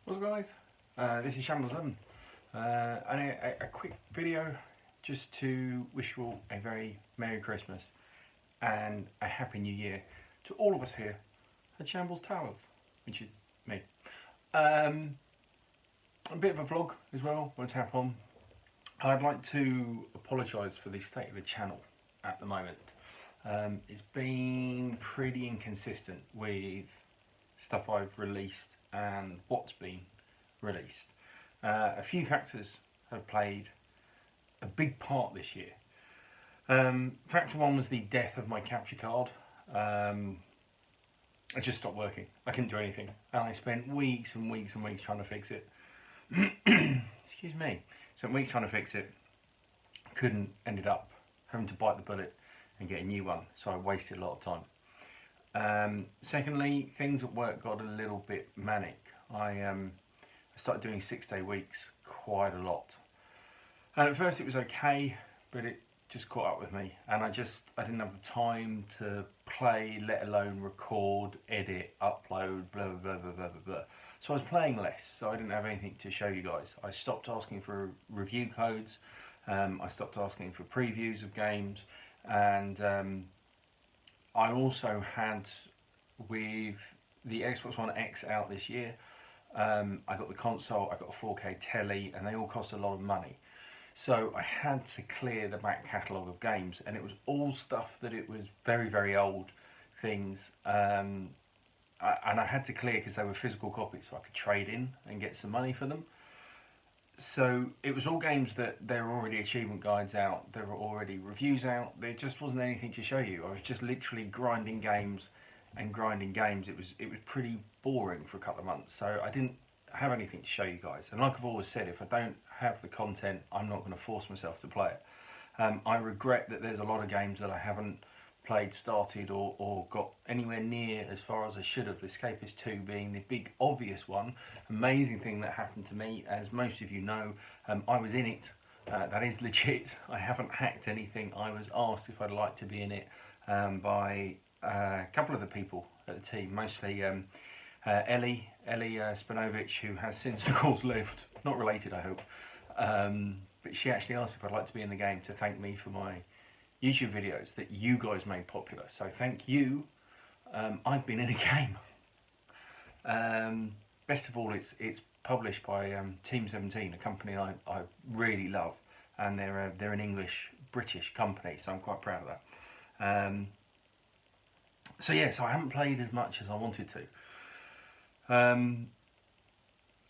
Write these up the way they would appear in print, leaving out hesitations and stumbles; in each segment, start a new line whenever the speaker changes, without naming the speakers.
What's up guys, this is Shambles11 and a quick video just to wish you all a very Merry Christmas and a Happy New Year to all of us here at Shambles Towers, which is me. A bit of a vlog as well, we'll tap on. I'd like to apologise for the state of the channel at the moment. It's been pretty inconsistent with stuff I've released and what's been released. A few factors have played a big part this year. Factor one was the death of my capture card. It just stopped working. I couldn't do anything, and I spent weeks and weeks and weeks trying to fix it. Excuse me. Spent weeks trying to fix it. Couldn't. Ended up having to bite the bullet and get a new one. So I wasted a lot of time. Secondly, things at work got a little bit manic. I started doing 6-day weeks quite a lot, and at first it was okay, but it just caught up with me, and I didn't have the time to play, let alone record, edit, upload, blah blah blah blah blah blah. So I was playing less, so I didn't have anything to show you guys. I stopped asking for review codes, I stopped asking for previews of games, and I also had, with the Xbox One X out this year, I got the console, I got a 4K telly, and they all cost a lot of money. So I had to clear the back catalogue of games, and it was all stuff that it was very, very old things. And I had to clear because they were physical copies, so I could trade in and get some money for them. So it was all games that there were already achievement guides out, there were already reviews out, there just wasn't anything to show you. I was just literally grinding games and grinding games. It was pretty boring for a couple of months, so I didn't have anything to show you guys. And like I've always said, if I don't have the content, I'm not going to force myself to play it. I regret that there's a lot of games that I haven't played, started, or got anywhere near as far as I should have. Escapist 2 being the big obvious one. Amazing thing that happened to me, as most of you know, I was in it. That is legit. I haven't hacked anything. I was asked if I'd like to be in it by a couple of the people at the team, mostly Ellie Spanovic, who has since of course left, not related I hope, but she actually asked if I'd like to be in the game to thank me for my YouTube videos that you guys made popular. So thank you. I've been in a game. Best of all, it's published by Team 17, a company I really love, and they're an English British company, so I'm quite proud of that. So yeah, so I haven't played as much as I wanted to. And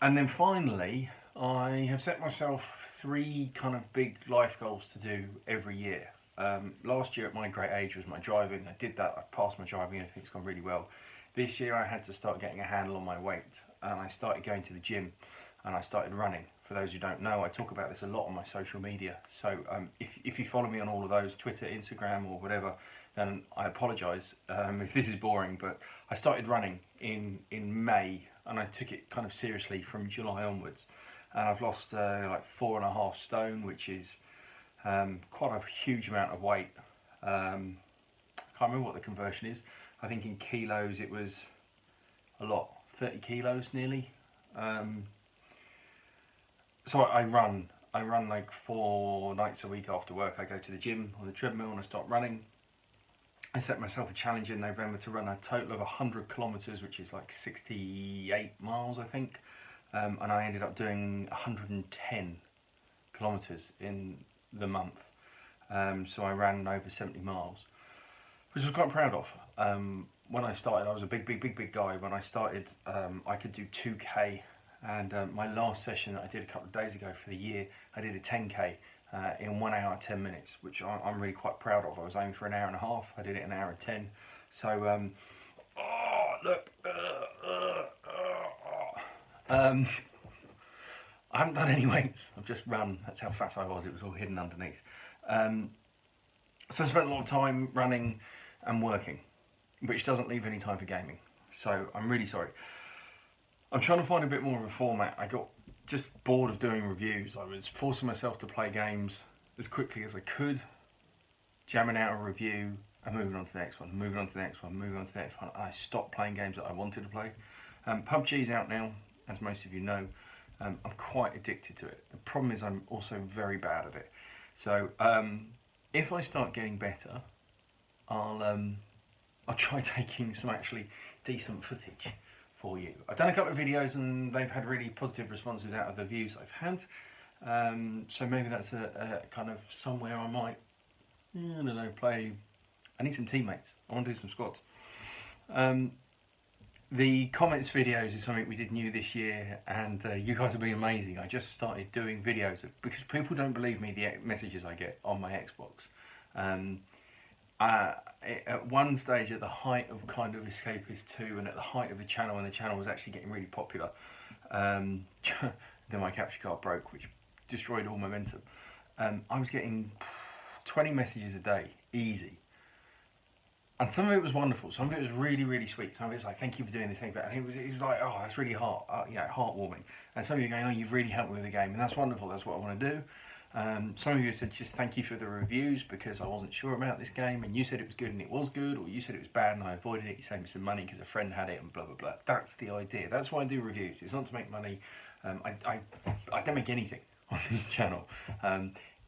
then finally, I have set myself 3 kind of big life goals to do every year. Last year at my great age was my driving. I did that, I passed my driving, and everything's gone really well. This year I had to start getting a handle on my weight, and I started going to the gym, and I started running. For those who don't know, I talk about this a lot on my social media, so if you follow me on all of those, Twitter, Instagram or whatever, then I apologise if this is boring, but I started running in May, and I took it kind of seriously from July onwards, and I've lost like 4.5 stone, which is quite a huge amount of weight. I can't remember what the conversion is. I think in kilos it was a lot, 30 kilos nearly. So I run like 4 nights a week after work. I go to the gym on the treadmill and I start running. I set myself a challenge in November to run a total of 100 kilometers, which is like 68 miles I think, and I ended up doing 110 kilometers in the month. So I ran over 70 miles, which I was quite proud of. When I started, I was a big guy. When I started, I could do 2k, and my last session that I did a couple of days ago for the year, I did a 10k in 1 hour 10 minutes, which I'm really quite proud of. I was aiming for 1.5 hours, I did it in 1 hour and 10. So oh look, I haven't done any weights, I've just run. That's how fat I was, it was all hidden underneath. So I spent a lot of time running and working, which doesn't leave any time for gaming. So I'm really sorry. I'm trying to find a bit more of a format. I got just bored of doing reviews. I was forcing myself to play games as quickly as I could, jamming out a review and moving on to the next one, moving on to the next one, moving on to the next one. I stopped playing games that I wanted to play. PUBG's out now. as most of you know, I'm quite addicted to it. The problem is I'm also very bad at it. So if I start getting better, I'll try taking some actually decent footage for you. I've done a couple of videos and they've had really positive responses out of the views I've had. So maybe that's a kind of somewhere I might, I don't know, play. I need some teammates. I want to do some squads. The comments videos is something we did new this year, and you guys have been amazing. I just started doing videos because people don't believe me the messages I get on my Xbox. At one stage, at the height of kind of Escapist 2 and at the height of the channel, when the channel was actually getting really popular, then my capture card broke, which destroyed all momentum. I was getting 20 messages a day, easy. And some of it was wonderful, some of it was really, really sweet. Some of it was like, thank you for doing this thing. And it was like, oh, that's really heartwarming. And some of you are going, oh, you've really helped me with the game. And that's wonderful, that's what I want to do. Some of you said just thank you for the reviews because I wasn't sure about this game. And you said it was good and it was good. Or you said it was bad and I avoided it. You saved me some money because a friend had it and blah, blah, blah. That's the idea. That's why I do reviews. It's not to make money. I don't make anything on this channel.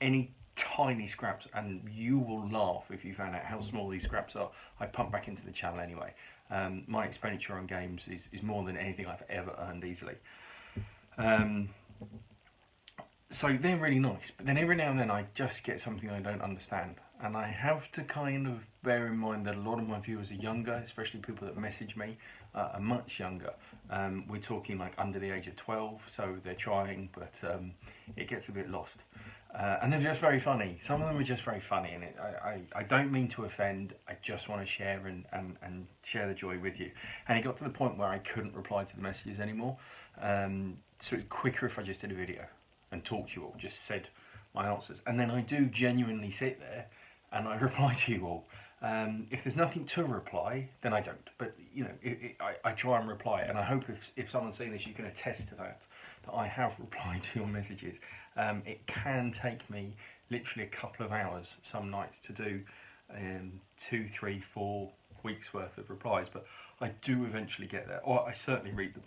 Any tiny scraps, and you will laugh if you found out how small these scraps are, I pump back into the channel anyway. My expenditure on games is more than anything I've ever earned easily. So they're really nice, but then every now and then I just get something I don't understand, and I have to kind of bear in mind that a lot of my viewers are younger, especially people that message me are much younger. We're talking like under the age of 12, so they're trying, but it gets a bit lost. And they're just very funny. Some of them are just very funny, and I don't mean to offend. I just want to share and share the joy with you. And it got to the point where I couldn't reply to the messages anymore. So it's quicker if I just did a video and talked to you all, just said my answers. And then I do genuinely sit there and I reply to you all. If there's nothing to reply, then I don't. But you know, I try and reply, and I hope if someone's seen this, you can attest to that I have replied to your messages. It can take me literally a couple of hours some nights to do 2, 3, 4 weeks worth of replies, but I do eventually get there, or I certainly read them.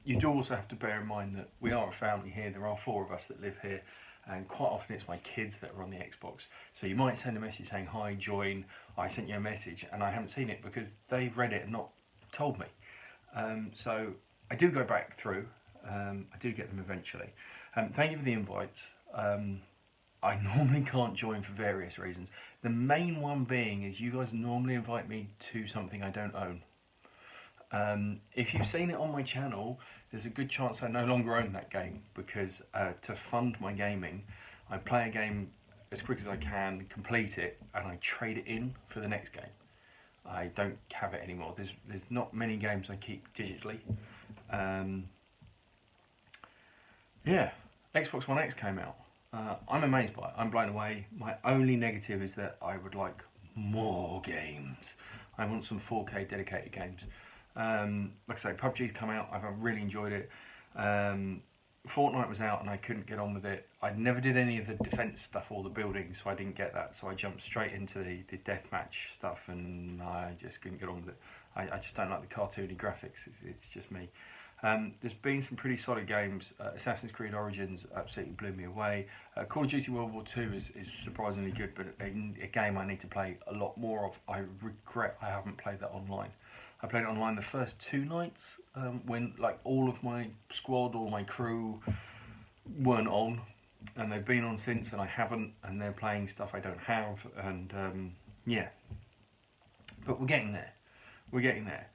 You do also have to bear in mind that we are a family here. There are 4 of us that live here, and quite often it's my kids that are on the Xbox. So you might send a message saying, hi, join, I sent you a message, and I haven't seen it because they've read it and not told me. So I do go back through, I do get them eventually. Thank you for the invites. I normally can't join for various reasons. The main one being is you guys normally invite me to something I don't own. If you've seen it on my channel, there's a good chance I no longer own that game, because to fund my gaming, I play a game as quick as I can, complete it, and I trade it in for the next game. I don't have it anymore. There's not many games I keep digitally. Yeah, Xbox One X came out. I'm amazed by it. I'm blown away. My only negative is that I would like more games. I want some 4K dedicated games. Like I say, PUBG's come out. I've really enjoyed it. Fortnite was out and I couldn't get on with it. I never did any of the defense stuff or the building, so I didn't get that. So I jumped straight into the deathmatch stuff, and I just couldn't get on with it. I just don't like the cartoony graphics. It's just me. There's been some pretty solid games. Assassin's Creed Origins absolutely blew me away. Call of Duty World War II is surprisingly good, but a game I need to play a lot more of. I regret I haven't played that online. I played it online the first 2 nights when like all of my squad, all my crew weren't on, and they've been on since and I haven't, and they're playing stuff I don't have, and yeah. But we're getting there. We're getting there.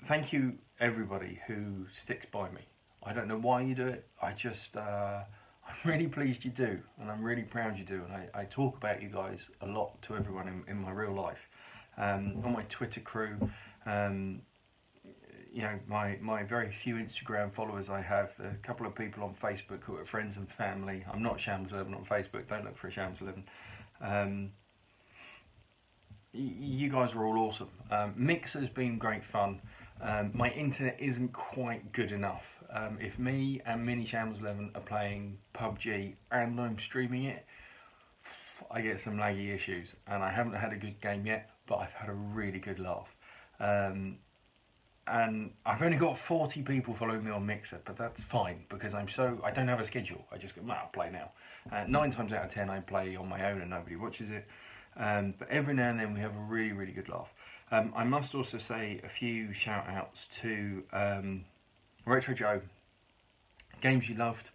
Thank you everybody who sticks by me. I don't know why you do it. I'm really pleased you do, and I'm really proud you do, and I talk about you guys a lot to everyone in my real life. On my Twitter crew, you know, my very few Instagram followers I have, a couple of people on Facebook who are friends and family. I'm not Shams11 on Facebook, don't look for a Shams11. You guys are all awesome. Mixer's been great fun. My internet isn't quite good enough. If me and Mini Shams11 are playing PUBG and I'm streaming it, I get some laggy issues, and I haven't had a good game yet, but I've had a really good laugh. and I've only got 40 people following me on Mixer, but that's fine because I don't have a schedule. I just go, I'll play now. 9 times out of 10 I play on my own and nobody watches it. But every now and then we have a really, really good laugh. I must also say a few shout outs to Retro Joe, games you loved.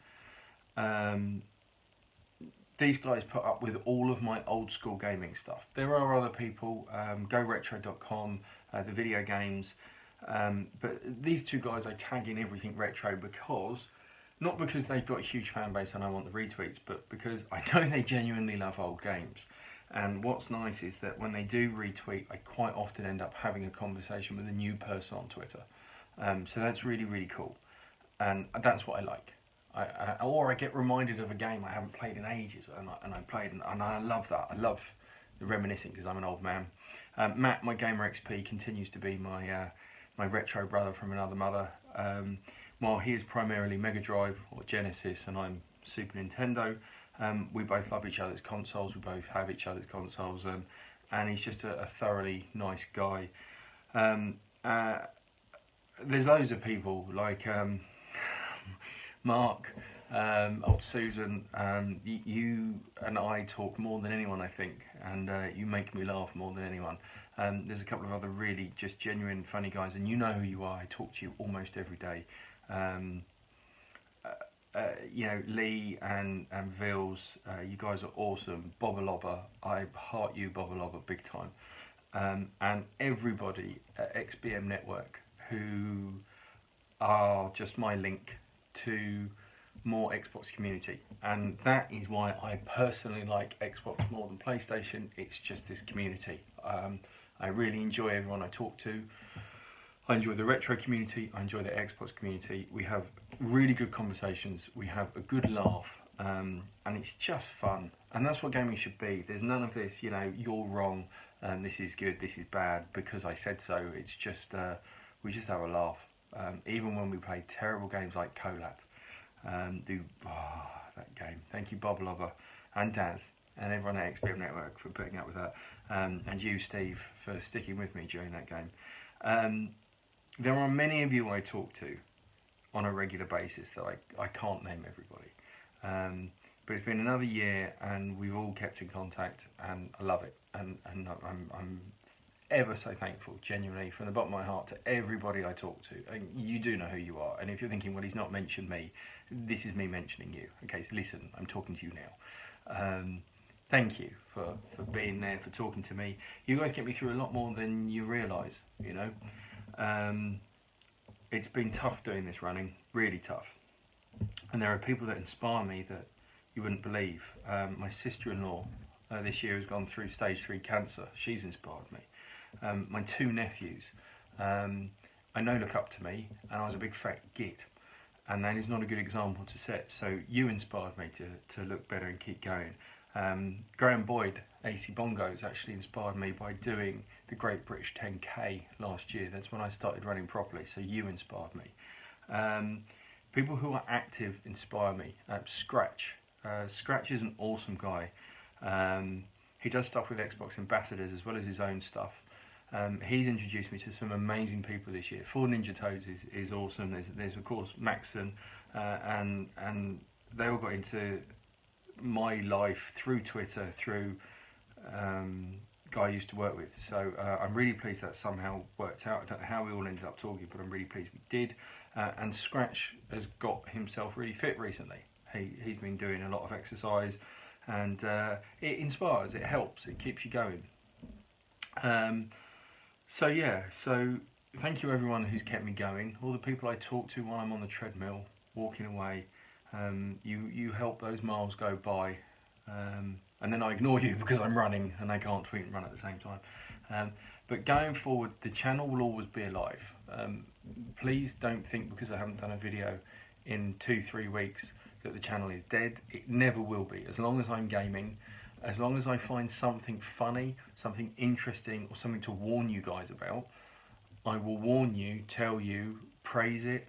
These guys put up with all of my old school gaming stuff. There are other people, goretro.com, the video games, but these two guys I tag in everything retro because, not because they've got a huge fan base and I want the retweets, but because I know they genuinely love old games. And what's nice is that when they do retweet, I quite often end up having a conversation with a new person on Twitter. So that's really, really cool. And that's what I like. Or I get reminded of a game I haven't played in ages, and I played, and I love that. I love the reminiscing because I'm an old man. Matt, my Gamer XP, continues to be my my retro brother from another mother. While he is primarily Mega Drive or Genesis, and I'm Super Nintendo, we both love each other's consoles. We both have each other's consoles, and he's just a thoroughly nice guy. There's loads of people like Mark, old Susan. You and I talk more than anyone, I think, and you make me laugh more than anyone. There's a couple of other really just genuine funny guys, and you know who you are. I talk to you almost every day. You know, Lee and Vils, you guys are awesome. Bobba Lobba, I heart you, Bobba Lobba, big time. And everybody at XBM Network who are just my link to more Xbox community, and that is why I personally like Xbox more than PlayStation. It's just this community. I really enjoy everyone I talk to. I enjoy the retro community, I enjoy the Xbox community. We have really good conversations, we have a good laugh, and it's just fun. And that's what gaming should be. There's none of this, you know, you're wrong, this is good, this is bad, because I said so. It's just, we just have a laugh. Even when we play terrible games like Colat. That game. Thank you, Bob Lobber and Daz and everyone at XBM Network for putting up with that, and you, Steve, for sticking with me during that game. There are many of you I talk to on a regular basis that I can't name everybody, but it's been another year and we've all kept in contact, and I love it, and I'm ever so thankful, genuinely, from the bottom of my heart, to everybody I talk to. And you do know who you are, and if you're thinking, well, he's not mentioned me, this is me mentioning you. Okay, so listen, I'm talking to you now. Thank you for being there, for talking to me. You guys get me through a lot more than you realise, you know. It's been tough doing this running, really tough. And there are people that inspire me that you wouldn't believe. My sister-in-law this year has gone through stage 3 cancer. She's inspired me. My 2 nephews, I know, look up to me, and I was a big fat git, and that is not a good example to set. So you inspired me to look better and keep going. Graham Boyd, AC Bongos, actually inspired me by doing the Great British 10K last year. That's when I started running properly, so you inspired me. People who are active inspire me. Scratch. Scratch is an awesome guy. He does stuff with Xbox ambassadors as well as his own stuff. He's introduced me to some amazing people this year. 4 Ninja Toads is awesome. There's of course Maxon, and they all got into my life through Twitter, through guy I used to work with. So I'm really pleased that somehow worked out. I don't know how we all ended up talking, but I'm really pleased we did. And Scratch has got himself really fit recently. He's been doing a lot of exercise, and it inspires, it helps, it keeps you going. So yeah, so thank you everyone who's kept me going, all the people I talk to while I'm on the treadmill, walking away. You help those miles go by, and then I ignore you because I'm running and I can't tweet and run at the same time. But going forward, the channel will always be alive. Please don't think because I haven't done a video in 2-3 weeks that the channel is dead. It never will be. As long as I'm gaming, as long as I find something funny, something interesting, or something to warn you guys about, I will warn you, tell you, praise it,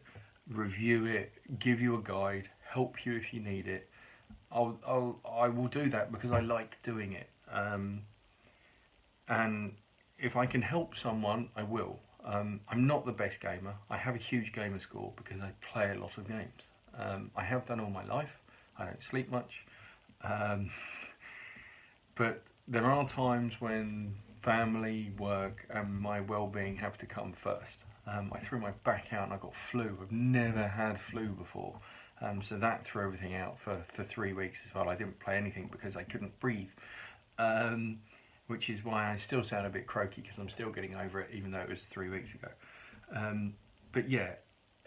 review it, give you a guide, help you if you need it. I will do that because I like doing it. And if I can help someone, I will. I'm not the best gamer. I have a huge gamer score because I play a lot of games. I have done all my life. I don't sleep much. But there are times when family, work and my well-being have to come first. I threw my back out and I got flu. I've never had flu before. So that threw everything out for 3 weeks as well. I didn't play anything because I couldn't breathe. Which is why I still sound a bit croaky because I'm still getting over it even though it was 3 weeks ago. But yeah,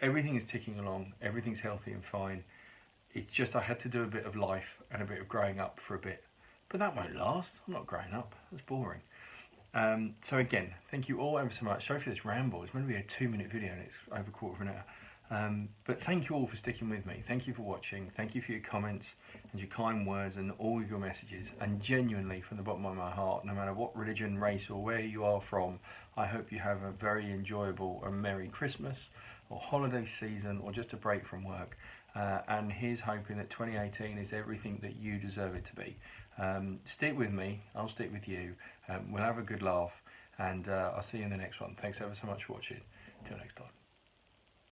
everything is ticking along. Everything's healthy and fine. It's just I had to do a bit of life and a bit of growing up for a bit. But that won't last. I'm not growing up. That's boring. So again, thank you all ever so much. Sorry for this ramble. It's meant to be a 2-minute video and it's over a quarter of an hour. But thank you all for sticking with me. Thank you for watching. Thank you for your comments and your kind words and all of your messages. And genuinely, from the bottom of my heart, no matter what religion, race or where you are from, I hope you have a very enjoyable and Merry Christmas or holiday season or just a break from work. And here's hoping that 2018 is everything that you deserve it to be. Stick with me, I'll stick with you, we'll have a good laugh, and I'll see you in the next one. Thanks ever so much for watching. Till next time.